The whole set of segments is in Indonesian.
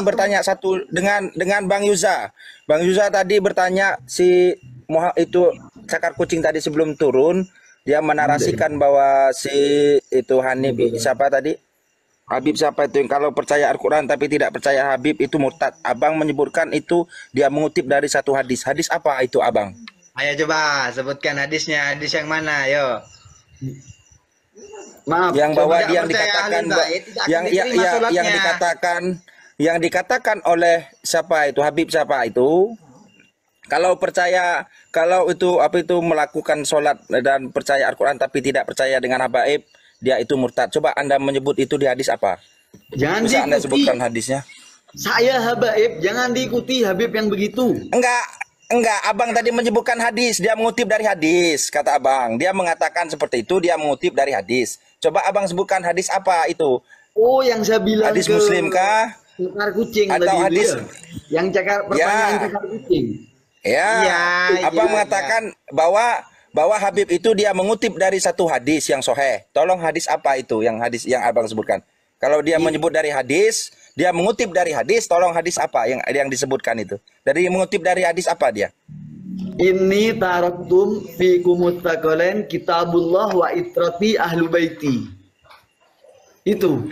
bertanya satu dengan Bang Yuza. Bang Yuza tadi bertanya si itu cakar kucing tadi sebelum turun, dia menarasikan bahwa si itu Hanif siapa tadi? Habib siapa itu yang kalau percaya Al-Quran tapi tidak percaya Habib itu murtad. Abang menyebutkan itu dia mengutip dari satu hadis. Hadis apa itu abang? Ayo coba sebutkan hadisnya. Hadis yang mana? Yo. Maaf, Yang bahwa tidak yang percaya dikatakan ahlul bait, tidak akan yang diterima sholatnya. yang dikatakan oleh siapa itu Habib siapa itu kalau itu apa itu melakukan sholat dan percaya Al-Quran tapi tidak percaya dengan habaib, dia itu murtad. Coba Anda menyebut itu di hadis apa? jangan Bisa Anda diikuti. sebutkan hadisnya? Saya Habib, jangan diikuti Habib yang begitu. Enggak, abang tadi menyebutkan hadis, dia mengutip dari hadis, kata abang. Dia mengatakan seperti itu, dia mengutip dari hadis. Coba abang sebutkan hadis apa itu? Oh, yang saya bilang Hadis ke Muslim kah? cakar kucing Atau tadi hadis? itu ya? Yang pertanyaan Ya. cakar kucing. Ya, Iya, abang iya, mengatakan bahwa Habib itu dia mengutip dari satu hadis yang soheh. Tolong hadis apa itu yang abang sebutkan? Kalau dia menyebut dari hadis, dia mengutip dari hadis, tolong hadis apa yang disebutkan itu? Dari mengutip dari hadis apa dia? Ini taraktum fi kumustaqalen kitabullah wa itrati ahlu baiti. Itu.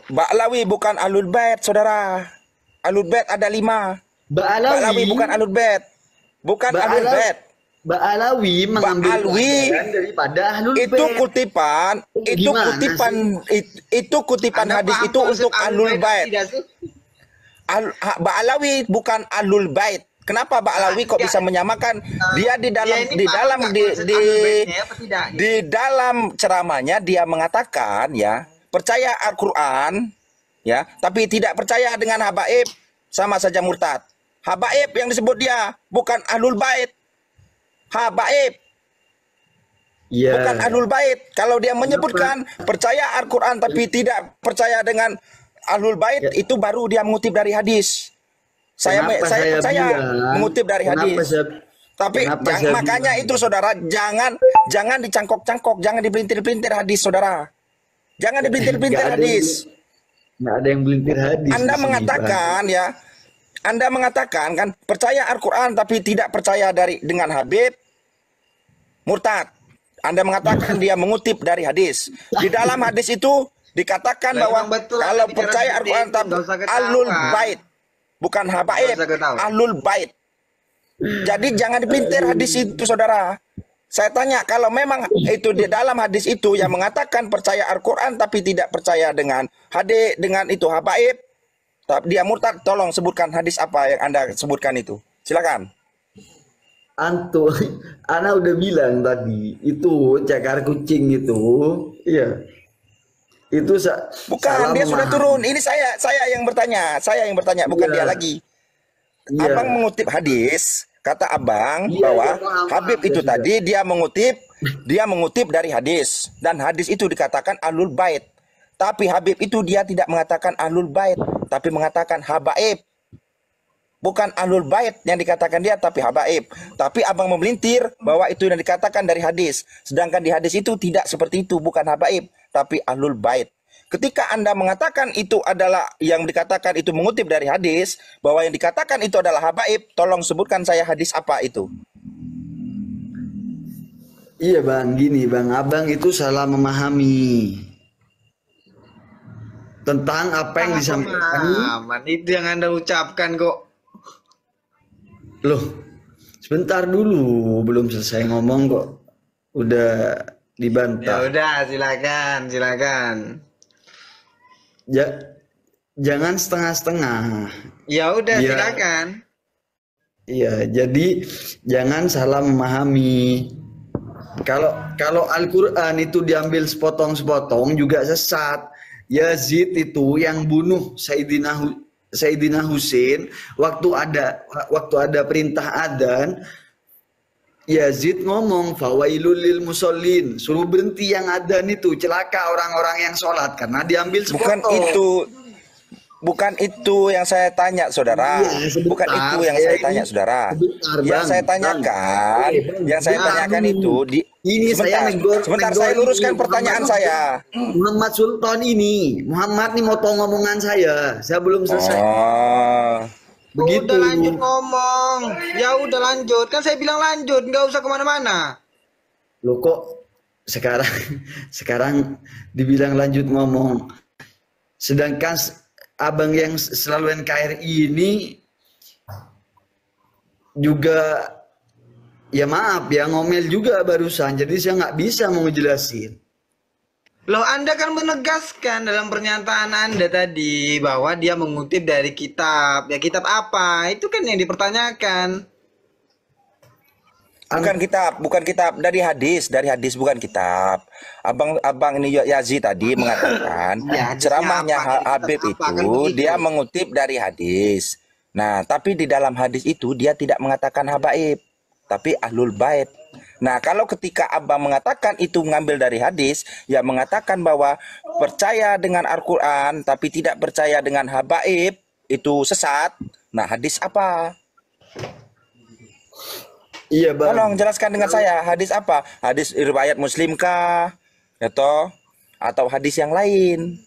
Ba'lawi bukan Ahlul Bait, saudara. Ahlul Bait ada 5. Ba'lawi bukan Ahlul Bait. Bukan Ahlul Bait. Ba'alawi mengambil pelajaran daripada ahlul bait. Itu kutipan Anda hadis paham itu konsep untuk Ahlul Bait. tidak sih? Ba'alawi bukan Ahlul Bait. Kenapa Ba'alawi kok bisa menyamakan dia di dalam ini paham nggak konsep ahlul baitnya apa tidak? di dalam ceramahnya dia mengatakan ya, percaya Al-Qur'an ya, tapi tidak percaya dengan habaib sama saja murtad. Habaib yang disebut dia bukan Ahlul Bait. Habaib Ya. bukan Ahlul Bait. Kalau dia menyebutkan percaya Al-Qur'an tapi tidak percaya dengan Ahlul Bait, Ya. itu baru dia mengutip dari hadis. Saya percaya bilang, mengutip dari hadis. Tapi makanya itu saudara, jangan dicangkok-cangkok, jangan dipelintir-pelintir hadis saudara. Jangan dipelintir-pelintir hadis. Nggak ada yang belintir hadis. Anda di sini, mengatakan ya, Anda mengatakan kan percaya Al-Quran tapi tidak percaya dengan Habib, murtad. Anda mengatakan dia mengutip dari hadis. Di dalam hadis itu dikatakan bahwa kalau percaya Al-Quran tapi Ahlul Bait, bukan habaib, Ahlul Bait. Jadi jangan dipelintir hadis itu saudara. Saya tanya, kalau memang itu di dalam hadis itu yang mengatakan percaya Al-Quran tapi tidak percaya dengan hadis, dengan itu habaib, dia murtad, tolong sebutkan hadis apa yang Anda sebutkan itu. Silakan. Anto, Ana udah bilang tadi, itu cakar kucing itu, iya. Itu bukan dia sudah turun. Ini saya yang bertanya, bukan dia lagi. Iya. Abang mengutip hadis, kata abang Iya, bahwa paham, Habib itu sudah. tadi dia mengutip dari hadis dan hadis itu dikatakan Ahlul Bait. Tapi Habib itu dia tidak mengatakan Ahlul Bait, tapi mengatakan habaib. Bukan Ahlul Bait yang dikatakan dia, tapi habaib. Tapi abang memelintir bahwa itu yang dikatakan dari hadis. Sedangkan di hadis itu tidak seperti itu, bukan habaib, tapi Ahlul Bait. Ketika Anda mengatakan itu adalah yang dikatakan itu mengutip dari hadis, bahwa yang dikatakan itu adalah habaib, tolong sebutkan saya hadis apa itu. Iya bang, gini bang, abang itu salah memahami tentang apa yang disampaikan. Pemahaman itu yang Anda ucapkan kok. Loh, sebentar dulu, belum selesai ngomong kok, udah Ya dibantah. udah, silakan. Jangan setengah-setengah. Ya udah, Iya. silakan. Iya, jadi jangan salah memahami. Kalau Al-Quran itu diambil sepotong-sepotong juga sesat. Yazid itu yang bunuh Sayyidina Husain waktu ada perintah adzan, Yazid ngomong fawailul lil musallin, suruh berhenti yang adzan itu, celaka orang-orang yang sholat karena diambil Bukan sepotong. itu. Bukan itu yang saya tanya, saudara. Iya, sebentar, Bukan itu yang saya tanya, saudara. sebentar, Yang Bang. saya tanyakan, yang saya Bentar tanyakan dulu. itu di Ini saya sebentar saya luruskan pertanyaan saya. Muhammad Sultan ini. Muhammad nih motong omongan saya. Saya belum selesai. Oh, Begitu. Udah lanjut ngomong. Ya udah lanjut. Kan saya bilang lanjut, nggak usah kemana-mana. Loh kok sekarang sekarang dibilang lanjut ngomong. Sedangkan abang yang selalu NKRI ini juga ya maaf ya ngomel juga barusan. Jadi saya nggak bisa mau ngejelasin. Loh, Anda kan menegaskan dalam pernyataan Anda tadi bahwa dia mengutip dari kitab. Ya kitab apa? Itu kan yang dipertanyakan. bukan kitab dari hadis bukan kitab. Abang ini Yazid tadi mengatakan Ya, hadisnya ceramahnya apa? Dari kitab Habib apa? Kan itu begitu. dia mengutip dari hadis. Nah, tapi di dalam hadis itu dia tidak mengatakan habaib, tapi ahlul bait. Nah, kalau ketika abang mengatakan itu mengambil dari hadis, ya mengatakan bahwa percaya dengan Al-Quran tapi tidak percaya dengan habaib itu sesat. Nah, hadis apa? Iya bang. Tolong jelaskan dengan saya, hadis apa? Hadis riwayat Muslim kah? Atau hadis yang lain?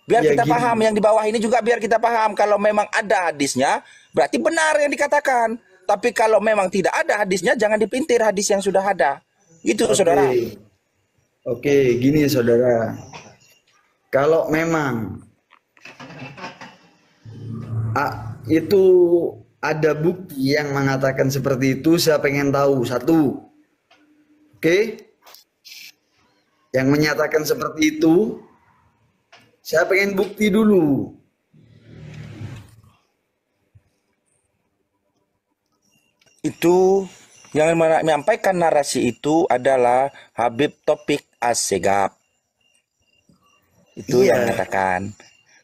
Biar Ya, kita gini. paham, yang di bawah ini juga biar kita paham. Kalau memang ada hadisnya, berarti benar yang dikatakan. Tapi kalau memang tidak ada hadisnya, jangan dipelintir hadis yang sudah ada. Itu, saudara. Oke, gini saudara. Kalau memang itu ada bukti yang mengatakan seperti itu, saya pengen tahu satu. Oke? Yang menyatakan seperti itu, saya pengen bukti dulu. Itu yang menyampaikan narasi itu adalah Habib Topik As-Segaf. Itu Iya. yang menyatakan.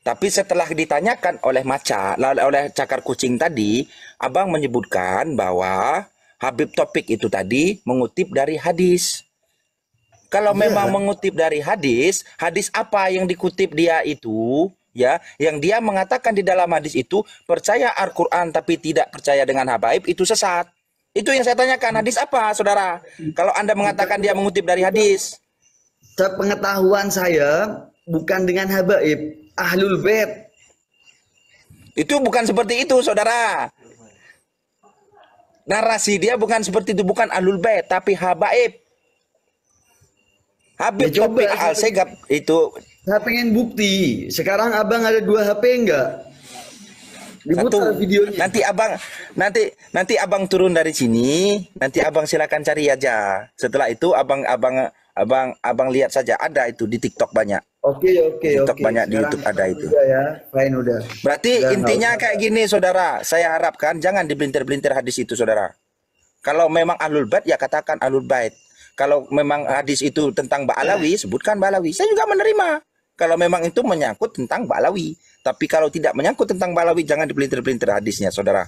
Tapi setelah ditanyakan oleh oleh Cakar Kucing tadi, abang menyebutkan bahwa Habib Topik itu tadi mengutip dari hadis. Kalau Iya. memang mengutip dari hadis, hadis apa yang dikutip dia itu? Ya, yang dia mengatakan di dalam hadis itu percaya Al-Quran tapi tidak percaya dengan habaib itu sesat. Itu yang saya tanyakan, hadis apa, saudara? Kalau Anda mengatakan dia mengutip dari hadis. Sepengetahuan saya bukan dengan habaib, ahlul bait. Itu bukan seperti itu, saudara. Narasi dia bukan seperti itu, bukan ahlul bait, tapi habaib. Habib Ya, coba, Topik Al-Segaf itu Saya pengen bukti. Sekarang abang ada 2 HP enggak? Diputar satu. videonya. Nanti abang turun dari sini, nanti abang silakan cari aja. Setelah itu abang lihat saja, ada itu di TikTok banyak. Oke. TikTok banyak di Sekarang YouTube ada fine itu. Udah ya, fine udah. Berarti Udah, intinya nggak usah. kayak gini, saudara. Saya harapkan jangan dibelintir-belintir hadis itu, saudara. Kalau memang ahlul bait, ya katakan ahlul bait. Kalau memang hadis itu tentang Ba'alawi, sebutkan Ba'alawi. Saya juga menerima. Kalau memang itu menyangkut tentang Ba'alawi. Tapi kalau tidak menyangkut tentang Ba'alawi, jangan dibelintir-belintir hadisnya, saudara.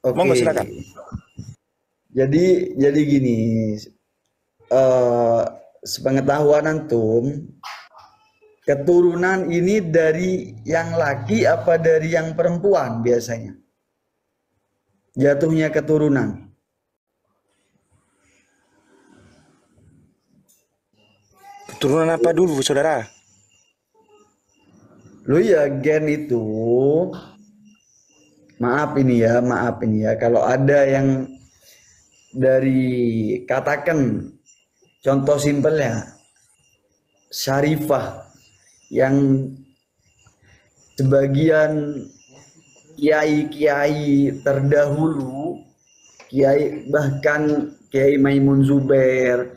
Oke. Monggo silakan. Jadi gini, sepengetahuan antum, keturunan ini dari yang laki apa dari yang perempuan biasanya? Jatuhnya keturunan. Keturunan apa dulu, saudara? Lo ya gen itu, maaf ini ya, kalau ada yang dari katakan contoh simpelnya Syarifah yang sebagian kiai-kiai terdahulu, bahkan Kiai Maimun Zubair,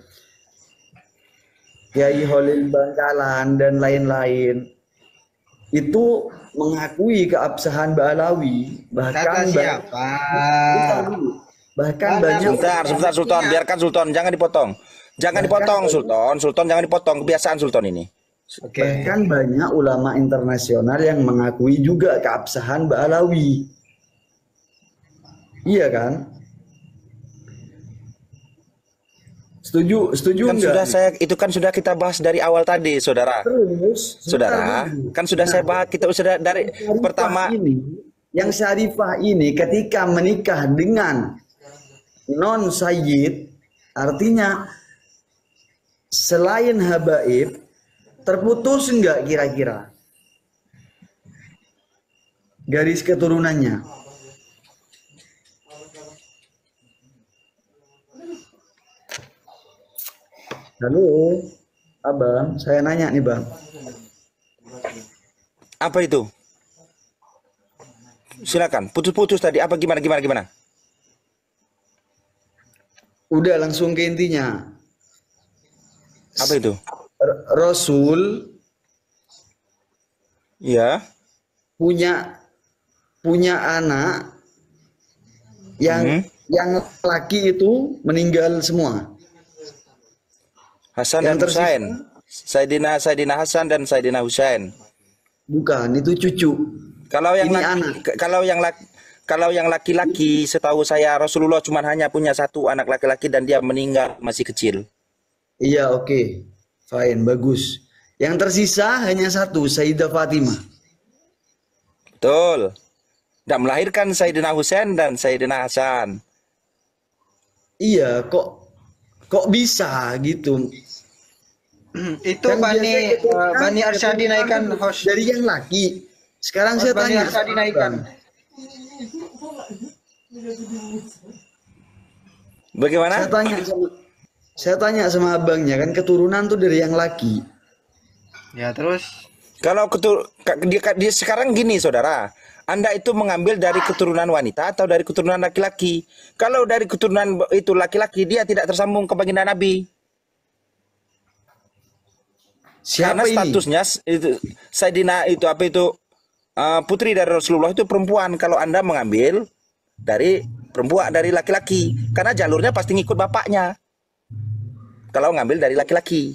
Kiai Holil Bangkalan dan lain-lain itu mengakui keabsahan Ba'alawi, bahkan Kata siapa? bahkan banyak Sebentar, Sultan. Biarkan Sultan, jangan dipotong. Jangan dipotong, Sultan. Sultan jangan dipotong. Kebiasaan Sultan ini. Oke. bahkan banyak ulama internasional yang mengakui juga keabsahan Ba'alawi. Iya kan? Setuju Kan enggak? itu kan sudah kita bahas dari awal tadi, saudara. Terus, Saudara, sebentar dulu. kan sudah saya bahas, kita sudah dari pertama. Yang Syarifah ini ketika menikah dengan non sayyid, artinya selain habaib, terputus enggak kira-kira garis keturunannya? Halo, abang, saya nanya nih bang. Apa itu? Silakan, putus-putus tadi. Apa gimana? Udah langsung ke intinya. Apa itu? Rasul Ya. punya anak yang laki itu meninggal semua. Hasan Yang dan tersisa? Husain. Sayyidina Hasan dan Sayyidina Husain. Bukan, itu cucu. Kalau yang Ini laki, anak. kalau yang laki-laki, setahu saya Rasulullah cuma hanya punya satu anak laki-laki dan dia meninggal masih kecil. Iya, oke. Fine, bagus. Yang tersisa hanya satu, Sayyidah Fatimah. Betul. Dan melahirkan Sayyidina Husain dan Sayyidina Hasan. Iya, kok bisa gitu? Itu Kan biasanya Bani Arsyadi naikkan keturunan host. dari yang laki. Sekarang saya Bani tanya. Arsyadi naikkan. Bagaimana? Saya tanya sama abangnya, kan keturunan tuh dari yang laki. Ya terus. Kalau dia sekarang gini, saudara. Anda itu mengambil dari keturunan wanita atau dari keturunan laki-laki? Kalau dari keturunan itu laki-laki, dia tidak tersambung ke baginda Nabi. Siapa Karena ini? statusnya itu Sayyidina itu apa itu putri dari Rasulullah itu perempuan. Kalau Anda mengambil dari perempuan, dari laki-laki, karena jalurnya pasti ngikut bapaknya. Kalau ngambil dari laki-laki.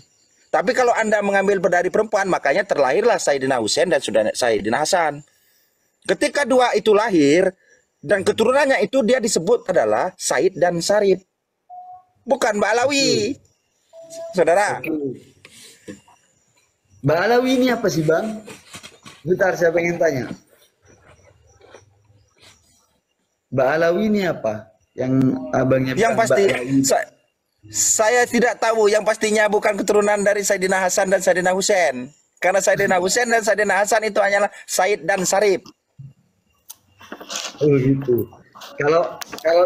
Tapi kalau Anda mengambil dari perempuan, makanya terlahirlah Sayyidina Husain dan Sayyidina Hasan. Ketika dua itu lahir dan keturunannya itu dia disebut adalah Said dan Sarip. Bukan Ba'alawi. Saudara. Ba'alawi ini apa sih bang? Bentar, saya pengen tanya. Ba'alawi ini apa? Yang abangnya Yang bilang pasti Ba'alawi. saya tidak tahu, yang pastinya bukan keturunan dari Sayyidina Hasan dan Sayyidina Husain. Karena Sayyidina Husain dan Sayyidina Hasan itu hanyalah Said dan Sarip. Oh gitu. Kalau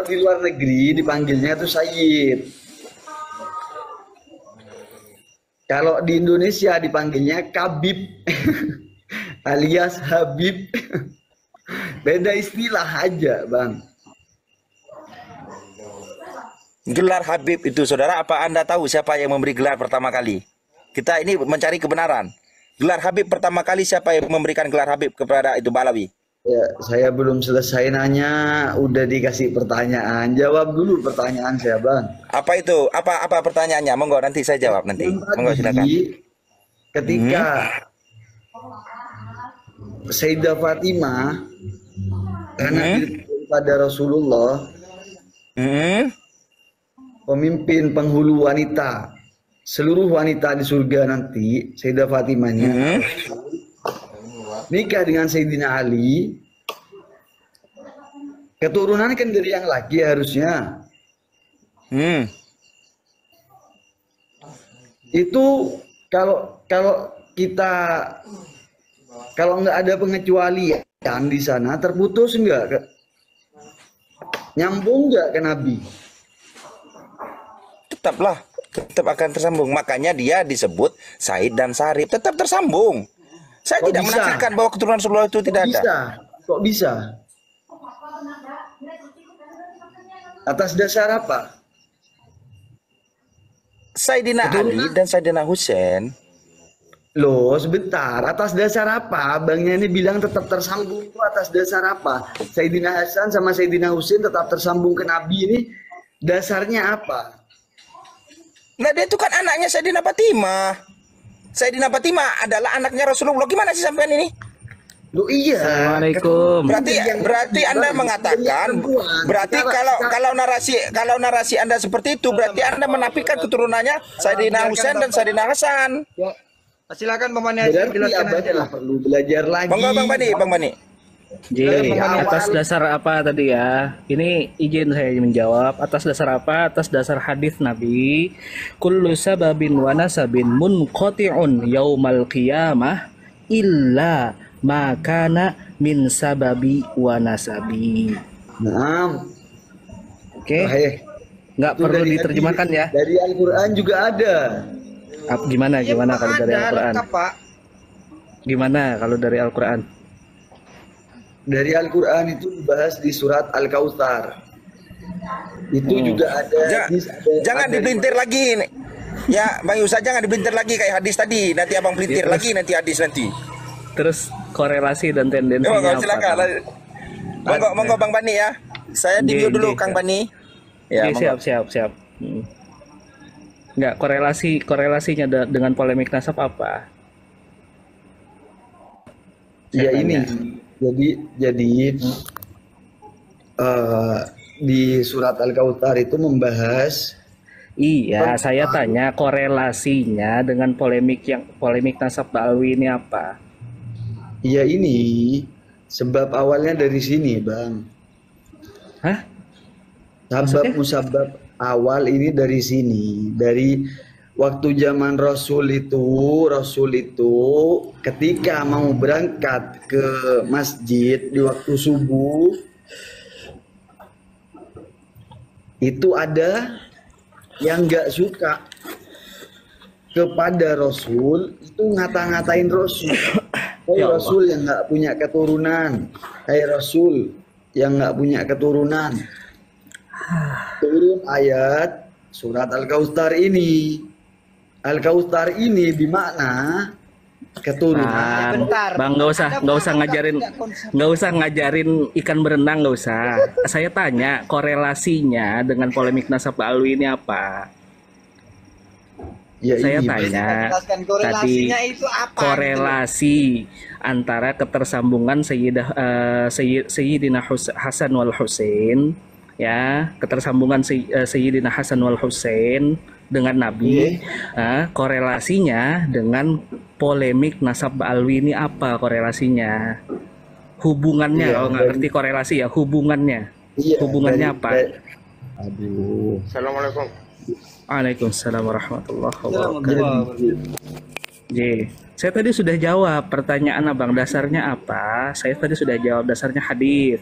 di luar negeri dipanggilnya tuh Sayyid. Kalau di Indonesia dipanggilnya Kabib alias Habib. Beda istilah aja, Bang. Gelar Habib itu, saudara, apa Anda tahu siapa yang memberi gelar pertama kali? Kita ini mencari kebenaran. Gelar Habib pertama kali siapa yang memberikan gelar Habib kepada itu Ba'alawi? Ya, saya belum selesai nanya, udah dikasih pertanyaan. Jawab dulu pertanyaan saya, Bang. Apa itu? Apa pertanyaannya? Monggo nanti saya jawab nanti. Monggo silakan. Ketika Sayyidah Fatimah anak daripada Rasulullah, pemimpin penghulu wanita, seluruh wanita di surga nanti, Sayyidah Fatimahnya nikah dengan Sayyidina Ali, keturunan kan dari yang laki harusnya. Itu kalau kita kalau nggak ada pengecualian di sana, terputus nggak? Nyambung nggak ke Nabi? Tetap akan tersambung. Makanya dia disebut Said dan Sarip, tetap tersambung. Saya Kok tidak bisa? menafikan bahwa keturunan Rasulullah itu tidak ada. Kok bisa? Atas dasar apa? Sayyidina Ali dan Sayyidina Husain. Loh, sebentar. Atas dasar apa? Abangnya ini bilang tetap tersambung. Itu atas dasar apa? Sayyidina Hasan sama Sayyidina Husain tetap tersambung ke Nabi ini dasarnya apa? Nah, dia itu kan anaknya Sayyidina Fatimah. Sayyidina Fatimah adalah anaknya Rasulullah. Gimana sih sampean ini? Loh iya. Assalamualaikum. Berarti Anda mengatakan berarti kalau narasi Anda seperti itu berarti Anda menafikan keturunannya Sayyidina Husain dan Sayyidina Hasan. Silakan Bang Bani Hashim, Berarti jelaskan abah aja lah. perlu belajar lagi. Bang Bani. Jadi atas dasar apa tadi ya? Ini izin saya menjawab. Atas dasar apa? Atas dasar hadis Nabi, kullu sababin wa nasabin munqati'un yaumal qiyamah illa ma kana min sababi wa nasabi. Nah, Oke, nggak itu perlu dari diterjemahkan ya. Dari Al-Qur'an juga ada. Gimana kalau dari Ada, Al-Qur'an? lengkap, Pak. Gimana kalau dari Al-Qur'an? Dari Al-Qur'an itu dibahas di surat Al-Kautsar. Itu juga ada. Jangan dipelintir lagi. Ya, Bang Yusa jangan dipelintir lagi kayak hadis tadi. Nanti Abang pelintir lagi nanti hadis nanti. Terus korelasi dan tendensinya apa? Silakan. Monggo Bang Bani ya. Saya di mute dulu Kang Bani. Ya, siap. Enggak, korelasinya dengan polemik nasab apa? Ya Saya ini. Jadi di surat Al-Kautsar itu membahas. Iya, saya tanya korelasinya dengan polemik nasab Ba'alwi ini apa? Ya ini sebab awalnya dari sini, Bang. Hah? Sabab musabab awal ini dari sini, dari waktu zaman Rasul itu ketika mau berangkat ke masjid di waktu subuh itu ada yang nggak suka kepada Rasul, itu ngata-ngatain Rasul. Hai Rasul yang nggak punya keturunan, hai Rasul yang nggak punya keturunan. Turun ayat surat Al-Kautsar ini. Al-Kautsar ini bermakna keturunan. Bentar. Bang, nggak usah ngajarin ikan berenang, nggak usah. Saya tanya korelasinya dengan polemik nasab Ba'alwi ini apa? Ya, Saya ini, tanya Jelaskan tadi korelasinya itu apa? korelasi antara ketersambungan Sayyidina Hasan wal Husain, ya, ketersambungan Sayyidina Hasan wal Husain dengan Nabi, korelasinya dengan polemik nasab Ba'alwi ini apa korelasinya? Hubungannya, kalau nggak ngerti korelasi ya hubungannya. Iya, Hubungannya apa? Aduh. Assalamualaikum. Waalaikumsalam warahmatullahi wabarakatuh. Jadi, saya tadi sudah jawab pertanyaan Abang, dasarnya apa? Saya tadi sudah jawab dasarnya hadis.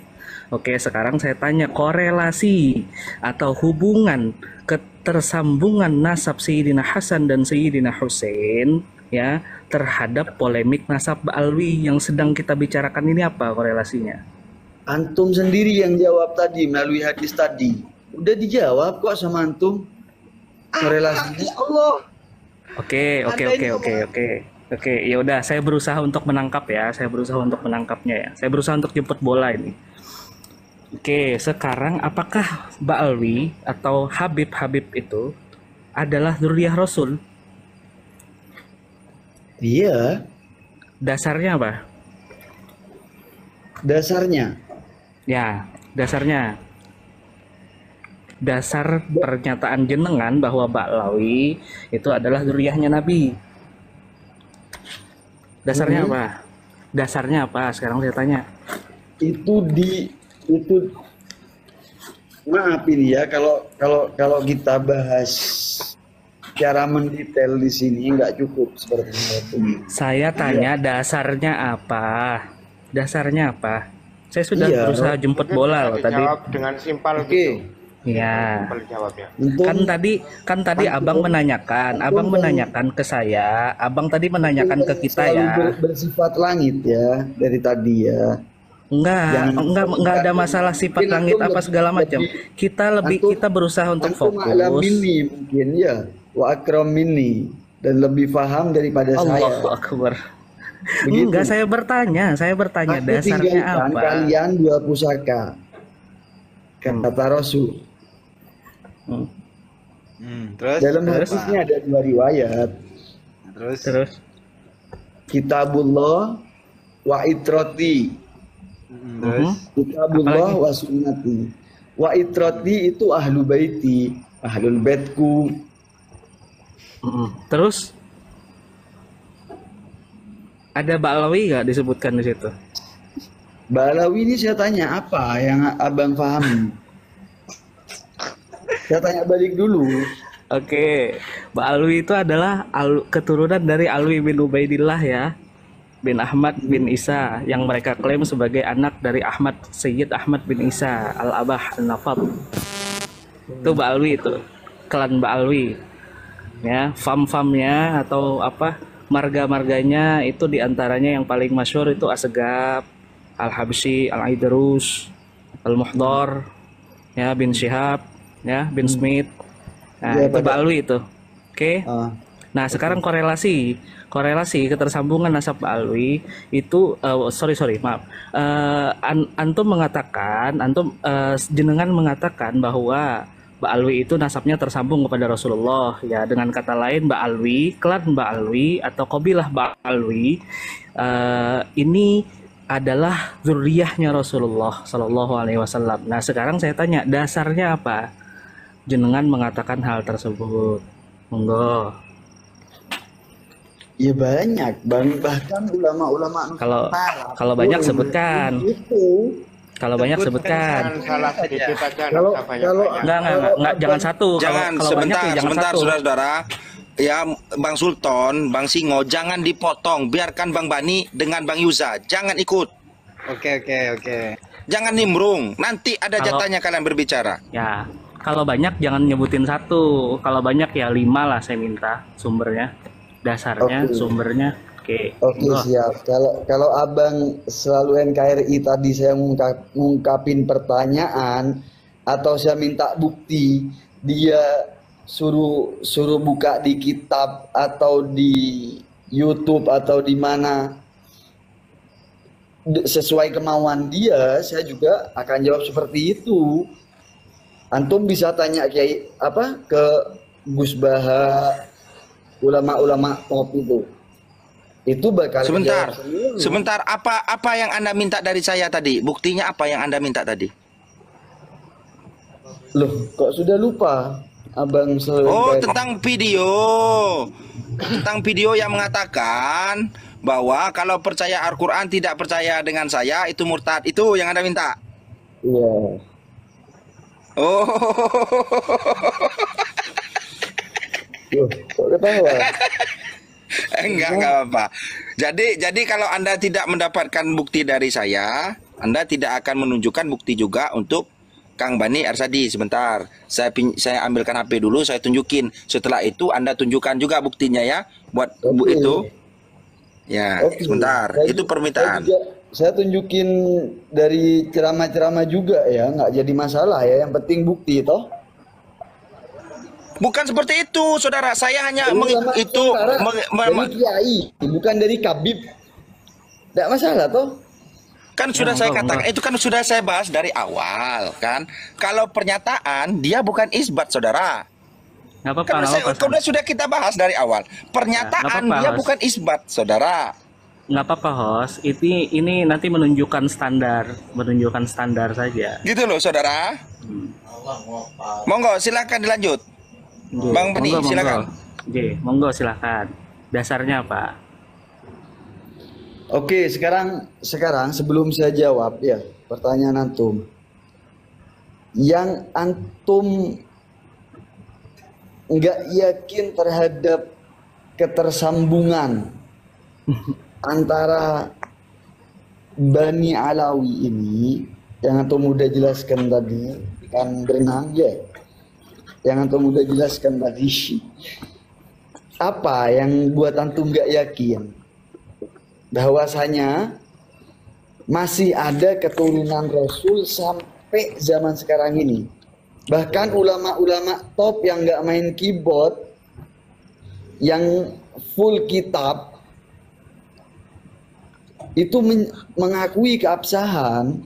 Oke, sekarang saya tanya korelasi atau hubungan ketersambungan nasab Sayyidina Hasan dan Sayyidina Husain ya terhadap polemik nasab Ba'alwi yang sedang kita bicarakan ini apa korelasinya? Antum sendiri yang jawab tadi melalui hadis tadi. Udah dijawab kok sama antum. Korelasinya. Ya Allah. Oke, ya udah saya berusaha untuk menangkap ya. Saya berusaha untuk menangkapnya ya. Saya berusaha untuk jemput bola ini. Oke, sekarang apakah Ba'alwi atau Habib itu adalah dzurriyyah Rasul? Iya. Dasarnya apa? Dasarnya. Ya, dasarnya. Dasar pernyataan jenengan bahwa Ba'alwi itu adalah dzurriyyahnya Nabi. Dasarnya apa? Dasarnya apa? Sekarang saya tanya. Itu maaf ini ya kalau kita bahas cara mendetail di sini nggak cukup seperti itu. Saya tanya dasarnya apa? Dasarnya apa? Saya sudah berusaha jemput bola loh tadi. Jawab dengan simpel Oke. gitu. Ya. Simpel jawabnya. Kan tadi Abang menanyakan ke saya, Abang tadi menanyakan ke kita ya. Bersifat langit ya dari tadi ya. Enggak ada masalah sifat langit apa segala macam. Kita berusaha untuk fokus. Minni mungkin ya, wa akram minni, dan lebih paham daripada Allahu saya. Akbar. Begitu. Enggak, saya bertanya Aku dasarnya tinggalkan apa? kalian dua pusaka, kata Rasul. Dalam hadisnya ada dua riwayat. Terus Kitabullah wa itrati. Terus Kitabullah wa sunnati. Wa itrati itu ahlu baiti, ahlul baitku. Terus ada Ba'alawi nggak disebutkan di situ? Ba'alawi ini saya tanya apa yang abang pahami? Saya tanya balik dulu. Oke, Ba'alawi itu adalah keturunan dari Alwi bin Ubaidillah ya, bin Ahmad bin Isa, yang mereka klaim sebagai anak dari Sayyid Ahmad bin Isa Al-Abah Al-Nafab. Itu Ba'alawi itu, klan Ba'alawi. Ya, fam-famnya atau apa marga-marganya itu diantaranya yang paling masyhur itu Asegab, Al-Habsyi, Al-Aidarus, Al-Muhdar, ya bin Syihab, ya bin Smith. Nah, Ya, itu Ba'alawi itu. Oke. Nah, sekarang korelasi ketersambungan nasab Ba'alawi itu maaf. Antum mengatakan, jenengan mengatakan bahwa Ba'alawi itu nasabnya tersambung kepada Rasulullah ya, dengan kata lain Ba'alawi, klan Ba'alawi atau kabilah Ba'alawi ini adalah zuriyahnya Rasulullah Shallallahu Alaihi Wasallam. Nah, sekarang saya tanya, dasarnya apa jenengan mengatakan hal tersebut? Monggo. Ya banyak, bahkan ulama-ulama Kalau banyak sebutkan. Itu. Kalau banyak sebutkan. Salah sedikit aja. Kalau Enggak, jangan satu. Jangan, Kalau banyak sebentar, ya jangan sebentar satu. saudara-saudara. Ya, Bang Sultan, Bang Singo, jangan dipotong. Biarkan Bang Bani dengan Bang Yuza. Jangan ikut. Oke. Jangan nimbrung. Nanti ada Kalau- jatahnya kalian berbicara. Ya, kalau banyak jangan nyebutin satu. Kalau banyak ya 5 lah saya minta sumbernya, dasarnya, Oke. sumbernya. Oke. Oke, Monggo. siap. Kalau abang selalu NKRI tadi saya ngungkapin pertanyaan atau saya minta bukti, dia suruh buka di kitab atau di YouTube atau di mana sesuai kemauan dia, saya juga akan jawab seperti itu. Antum bisa tanya ke Gus Baha, ulama-ulama top itu bakal Sebentar, dijawab semua. sebentar. Apa yang Anda minta dari saya tadi? Buktinya apa yang Anda minta tadi? Loh, kok sudah lupa? Abang selalu Oh, tentang video yang mengatakan bahwa kalau percaya Al-Quran tidak percaya dengan saya itu murtad. Itu yang Anda minta. Iya. Oh, Loh, kok ketawa? enggak apa-apa. Jadi kalau Anda tidak mendapatkan bukti dari saya, Anda tidak akan menunjukkan bukti juga untuk Kang Bani Arsadi. Sebentar, saya ambilkan HP dulu, saya tunjukin. Setelah itu Anda tunjukkan juga buktinya ya, buat bu Oke. itu. Ya, Oke. sebentar. Itu permintaan. Saya tunjukin dari ceramah-ceramah juga ya, nggak jadi masalah ya. Yang penting bukti toh. Bukan seperti itu, saudara. Saya hanya Ulama itu saudara dari kiai, bukan dari kabib. Nggak masalah toh. kan sudah saya enggak. katakan, itu kan sudah saya bahas dari awal kan. Kalau pernyataan dia bukan isbat, saudara. Nggak apa-apa, Kan nggak apa-apa. sudah sudah kita bahas dari awal. Pernyataan nggak apa-apa, dia Mas. bukan isbat, saudara. Nggak apa-apa, host. Ini nanti menunjukkan standar saja. Gitu loh, saudara. Monggo, silakan dilanjut. Oke, Bang Beni, silakan. Oke, monggo silakan. Dasarnya apa? Oke, sekarang sebelum saya jawab ya pertanyaan antum, yang antum nggak yakin terhadap ketersambungan antara Bani Alawi ini, yang antum udah jelaskan tadi kan berenang ya, yang antum udah jelaskan tadi, apa yang buat antum nggak yakin bahwasanya masih ada keturunan Rasul sampai zaman sekarang ini. Bahkan ulama-ulama top yang nggak main keyboard, yang full kitab, itu mengakui keabsahan,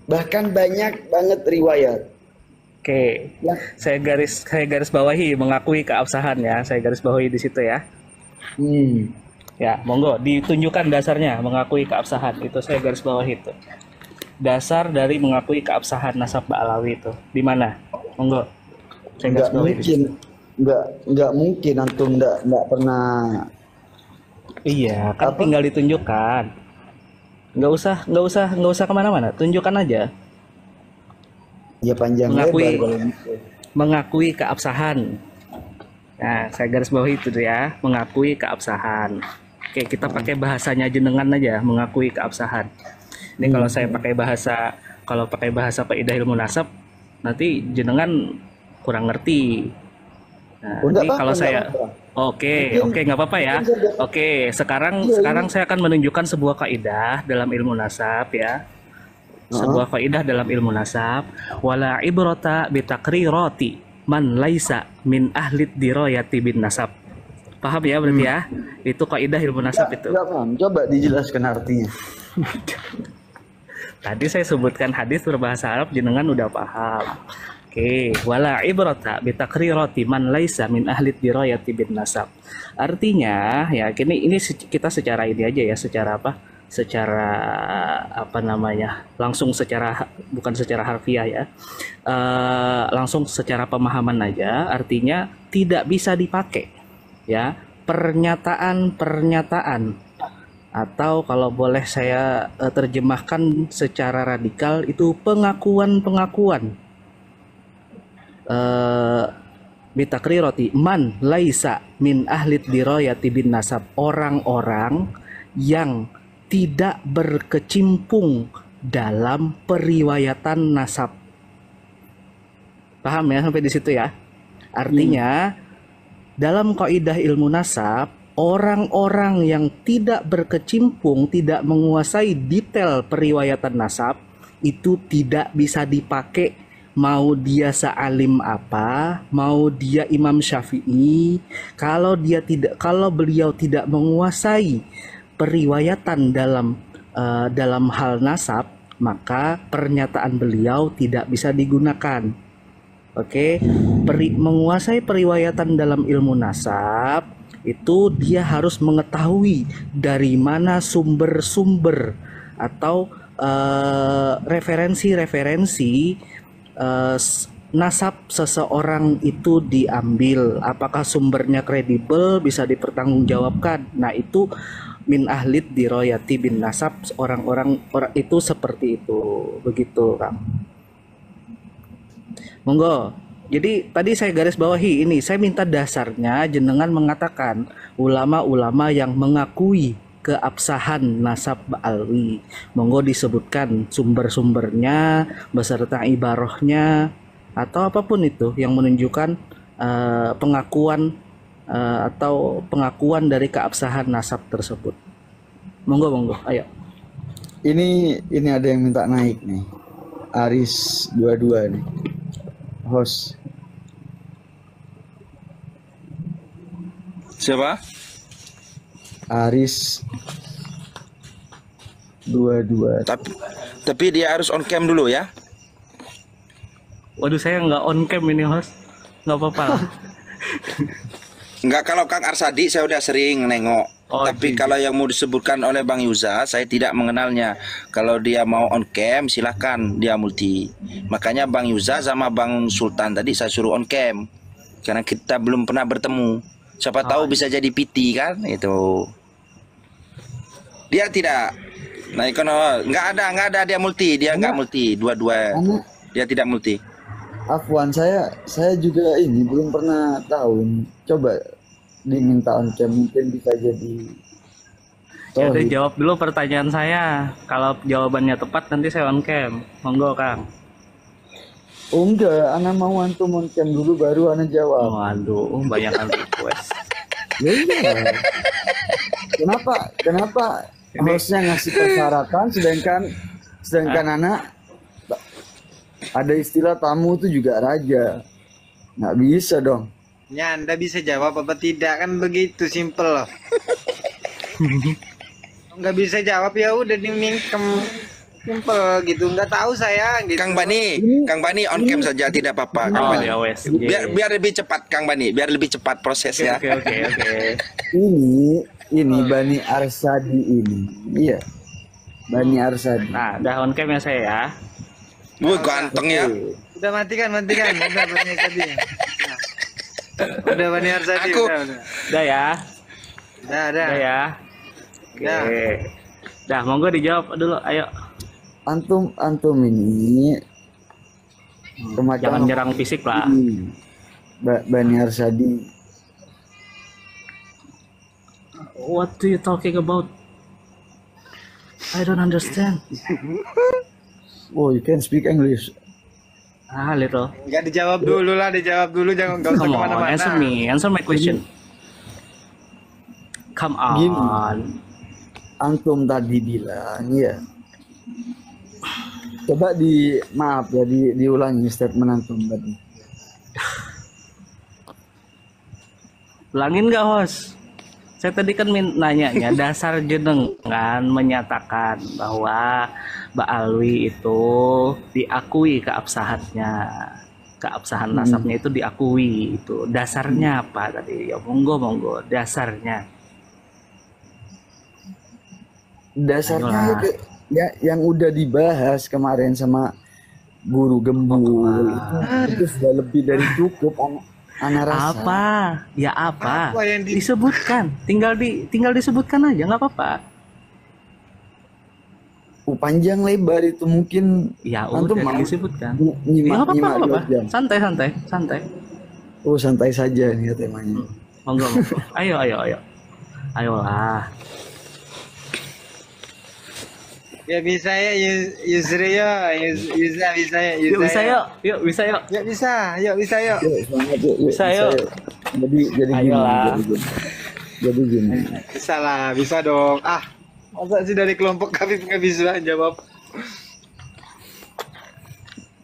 bahkan banyak banget riwayat. Oke, Ya. saya garis bawahi mengakui keabsahan ya. Saya garis bawahi di situ ya. Ya, monggo ditunjukkan dasarnya mengakui keabsahan. Itu saya garis bawah itu. Dasar dari mengakui keabsahan nasab Ba'alawi itu di mana? Monggo. Saya Nggak garis bawah mungkin, nggak mungkin antum nggak pernah Iya, kan apa? tinggal ditunjukkan. Nggak usah kemana-mana. Tunjukkan aja. Ya panjang Mengakui. lebar kalau gitu. Mengakui keabsahan. Nah, saya garis bawah itu tuh ya, mengakui keabsahan. Oke, kita pakai bahasanya jenengan aja, mengakui keabsahan. Ini kalau saya pakai bahasa kaidah ilmu nasab, nanti jenengan kurang ngerti. Nah, Oh, nggak ini apa-apa, kalau nggak saya apa-apa. Oke, nggak apa-apa ya. Oke, sekarang Iya, sekarang saya akan menunjukkan sebuah kaidah dalam ilmu nasab ya. Sebuah kaidah dalam ilmu nasab, wala ibrata bitakrirati man laisa min ahli dirayati bin nasab. Paham ya berarti ya? Itu kaidah ilmu nasab itu. Nggak paham. Coba dijelaskan artinya. Tadi saya sebutkan hadis berbahasa Arab, jenengan udah paham. Oke, wala ibrata bitakrirati man laisa min ahli dirayati bin nasab. Artinya ya, ini kita secara ini aja ya, secara apa? Secara apa namanya? Langsung secara bukan secara harfiah ya. Langsung secara pemahaman aja, artinya tidak bisa dipakai ya, pernyataan-pernyataan atau kalau boleh saya terjemahkan secara radikal itu pengakuan-pengakuan bitakrirati man laisa min ahli dirayati bin nasab, orang-orang yang tidak berkecimpung dalam periwayatan nasab. Paham ya sampai di situ ya? Artinya dalam kaidah ilmu nasab, orang-orang yang tidak berkecimpung, tidak menguasai detail periwayatan nasab itu tidak bisa dipakai, mau dia sealim apa, mau dia Imam Syafi'i, kalau beliau tidak menguasai periwayatan dalam hal nasab, maka pernyataan beliau tidak bisa digunakan. Oke, menguasai periwayatan dalam ilmu nasab itu dia harus mengetahui dari mana sumber-sumber atau referensi-referensi nasab seseorang itu diambil, apakah sumbernya kredibel, bisa dipertanggungjawabkan. Nah, itu min ahlid dirayati bin nasab, orang itu seperti itu, begitu Kang. Monggo. Jadi tadi saya garis bawahi ini, saya minta dasarnya jenengan mengatakan ulama-ulama yang mengakui keabsahan nasab Ba'alawi. Monggo disebutkan sumber-sumbernya beserta ibarahnya atau apapun itu yang menunjukkan pengakuan atau pengakuan dari keabsahan nasab tersebut. Monggo, ayo. Ini ada yang minta naik nih. Aris 22 nih. Host. Siapa? Aris 22. Tapi dia harus on cam dulu ya. Waduh, saya nggak on cam ini host, nggak apa-apa lah. Enggak, kalau Kang Arsadi saya udah sering nengok. Oh, Tapi iya. kalau yang mau disebutkan oleh Bang Yuza, saya tidak mengenalnya. Kalau dia mau on cam, silakan dia multi. Makanya Bang Yuza sama Bang Sultan tadi saya suruh on cam. Karena kita belum pernah bertemu. Siapa tahu bisa jadi PT kan, itu. Dia tidak. Nah, nggak ada dia multi, dia nggak multi, dua-dua. Dia tidak multi. Afwan, saya juga ini belum pernah tahu ini. Coba diminta on cam, mungkin bisa jadi. Ya udah, Tauhid. jawab dulu pertanyaan saya. Kalau jawabannya tepat nanti saya on cam. Monggo Kang. Oh enggak, ana mau antum on cam dulu baru ana jawab. Waduh, banyak request. Ya iya. Kenapa hostnya ngasih persyaratan sedangkan anak ada istilah tamu itu juga raja. Nggak bisa dong. Ya, Anda bisa jawab apa tidak, kan begitu simple loh. Nggak bisa jawab ya udah dimingkem, simple gitu. Nggak tahu saya gitu. Kang Bani on cam saja, tidak apa-apa. Kang Oh Bani. ya wes. Biar lebih cepat Kang Bani, biar lebih cepat prosesnya. Oke. Ini ini Bani Arsadi ini. Iya. Bani Arsadi. Nah, udah on cam ya saya ya. Wih, ganteng ya. Udah matikan. Udah Bani Arsadi. Udah Bani Arsadi. Aku- Udah ya. Udah. Udah ya. Oke. Udah. Dah, monggo dijawab dulu. Ayo. Antum ini Jangan nyerang fisik lah. Bani Arsadi. What do you talking about? I don't understand. Oh, you can speak English. Ah, little. Enggak dijawab dulu lah, jangan enggak usah Come on, kemana-mana. answer my question. Come Gini. on. Antum tadi bilang, ya. Coba maaf ya, diulangi statement antum tadi. Ulangin nggak, host? Saya tadi kan nanyanya dasar jenengan menyatakan bahwa Mbak Alwi itu diakui keabsahan nasabnya itu diakui, itu dasarnya apa tadi? Ya monggo dasarnya. Dasarnya Ayolah. ya yang udah dibahas kemarin sama guru gembul itu sudah lebih dari cukup anak rasa. Apa? Ya apa? Apa yang disebutkan? Tinggal disebutkan aja, nggak apa-apa. Panjang lebar itu mungkin Ya antum udah mau disebutkan. Ya, nyimak nggak apa-apa, nyimak nggak apa-apa. 2 jam. Santai. Oh, santai saja nih ya temanya. Monggo. Ayo. Ayolah. Ya bisa ya, Yusri ya, bisa ya, Yuk bisa yuk. Ya bisa, yuk. Yuk, semangat yuk. Bisa, yuk. Jadi gini. Ayolah. Jadi gini. Bisa lah, bisa dong. Masa sih dari kelompok kami nggak bisa jawab?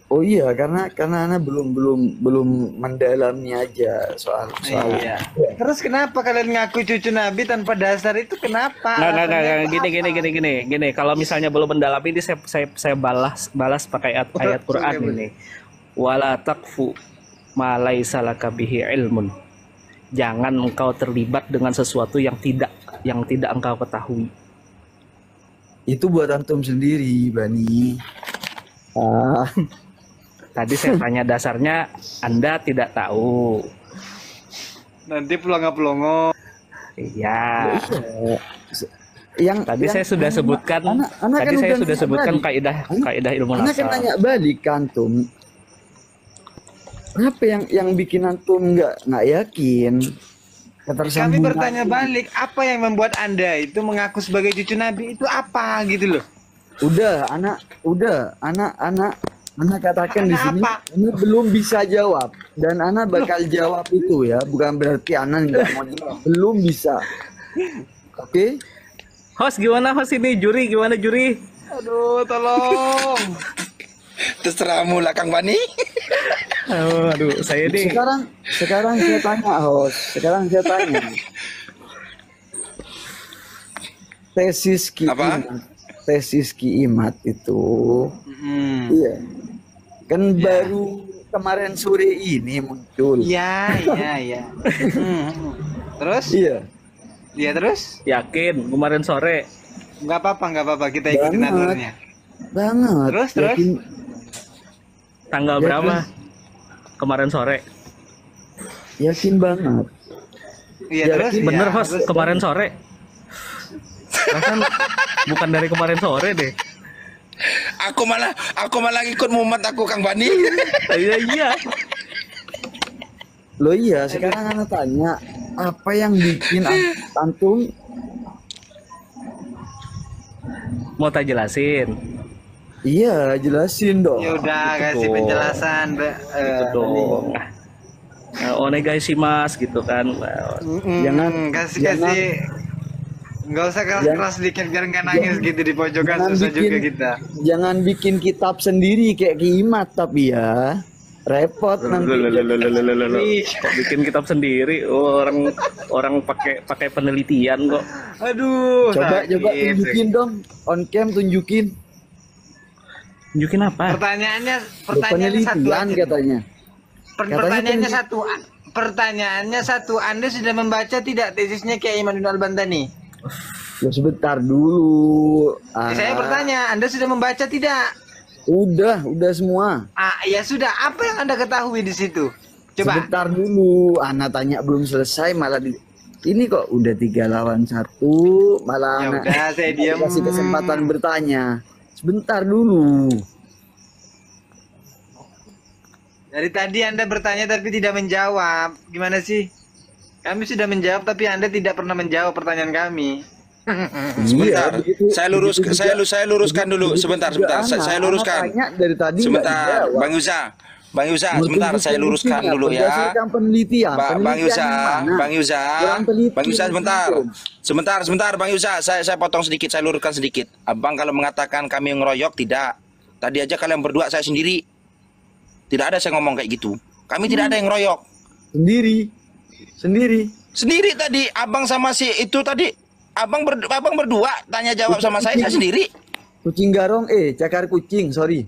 Oh iya, karena anak belum mendalami aja soal. Iya. Terus kenapa kalian ngaku cucu Nabi tanpa dasar itu kenapa? Nah, gini. Kalau misalnya belum mendalami ini saya balas pakai ayat Quran Oke, ini. Wala taqfu ma laisa laka bihi ilmun. Jangan engkau terlibat dengan sesuatu yang tidak engkau ketahui. Itu buat antum sendiri, Bani. Tadi saya tanya dasarnya, Anda tidak tahu. Nanti pelongo-pelongo. Iya. Yang Tadi saya sudah sebutkan. anak Tadi kan saya udah sudah nanya sebutkan balik. kaidah ilmu Anak kan nasab. nanya balik ke antum. Apa yang bikin antum nggak yakin? Kami Ketersambungan. bertanya balik, apa yang membuat Anda itu mengaku sebagai cucu Nabi itu apa gitu loh? Anak katakan di Anak sini, apa? ini belum bisa jawab dan anak bakal jawab itu ya, bukan berarti anak nggak mau jawab, belum bisa. Oke? Host gimana host ini? Juri gimana juri? Aduh, tolong. Terserahmu lah Kang Bani. Aduh, saya ini Sekarang saya tanya host, tesis Ki Apa? Imat, tesis Ki Imat itu, Hmm. iya, kan baru kemarin sore ini muncul. Iya. Terus? Iya. Iya terus? yakin kemarin sore. Nggak apa-apa, kita ikutin Banget. aturannya. Banget. Terus? Tanggal Ya, berapa? Kemarin sore. Yakin banget. Iya Ya, terus? Bener Iya, host, terus. kemarin sore. Bahkan bukan dari kemarin sore deh. Aku malah ikut mumet aku Kang Bani. Iya. Loh iya, sekarang anak tanya, apa yang bikin antum? Mau tak jelasin? Iya, jelasin dong. Ya udah Itu kasih dong. penjelasan, Dong. Onegaishimasu gitu kan. Jangan- kasih. Nggak usah keras-keras dikit biar nggak nangis gitu di pojokan, Jangan susah juga kita. Jangan bikin kitab sendiri kayak Ki Imat tapi ya. Repot nanti. Kok bikin kitab sendiri? Oh, orang pakai penelitian kok. Aduh, Coba sakit. tunjukin dong. On cam tunjukin. Tunjukin apa? Pertanyaannya satu Penelitian aja. katanya. Pertanyaannya Katanya satu. pertanyaannya satu, Anda sudah membaca tidak tesisnya Kiai Imanuddin Al-Bantani? Ya, sebentar dulu. Saya bertanya, Anda sudah membaca tidak? Udah semua. Ya sudah, apa yang Anda ketahui di situ? Coba. Sebentar dulu, Ana tanya belum selesai malah ini kok udah 3 lawan 1, malah Ya Ana udah, saya diam. kasih kesempatan bertanya. Sebentar dulu. Dari tadi Anda bertanya tapi tidak menjawab. Gimana sih? Kami sudah menjawab tapi Anda tidak pernah menjawab pertanyaan kami. Sebentar, begitu- saya luruskan dulu. Sebentar. Saya luruskan. Tanya dari tadi nggak Sebentar, dijawab. Bang Yuza, sebentar saya luruskan dulu ya. Berdasarkan penelitian. Bang Yuza, Penelitian yang mana? Bang Yuza, Penelitian sebentar, Bang Yuza, saya potong sedikit, saya luruskan sedikit. Abang kalau mengatakan kami ngeroyok, tidak. Tadi aja kalian berdua saya sendiri. Tidak ada saya ngomong kayak gitu. Kami tidak ada yang ngeroyok. Sendiri. Tadi abang sama si itu tadi, abang berdua tanya jawab sama saya sendiri. Kucing garong, cakar kucing, sorry.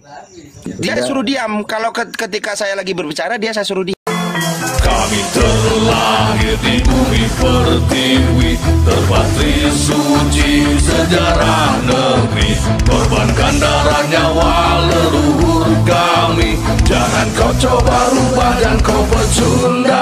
Dia suruh diam. Kalau ketika saya lagi berbicara, saya suruh diam. Kami terlahir di bumi pertiwi, terpatri suci sejarah negeri, korbankan darah nyawa leluhur kami. Jangan kau coba rubah dan kau pecundai.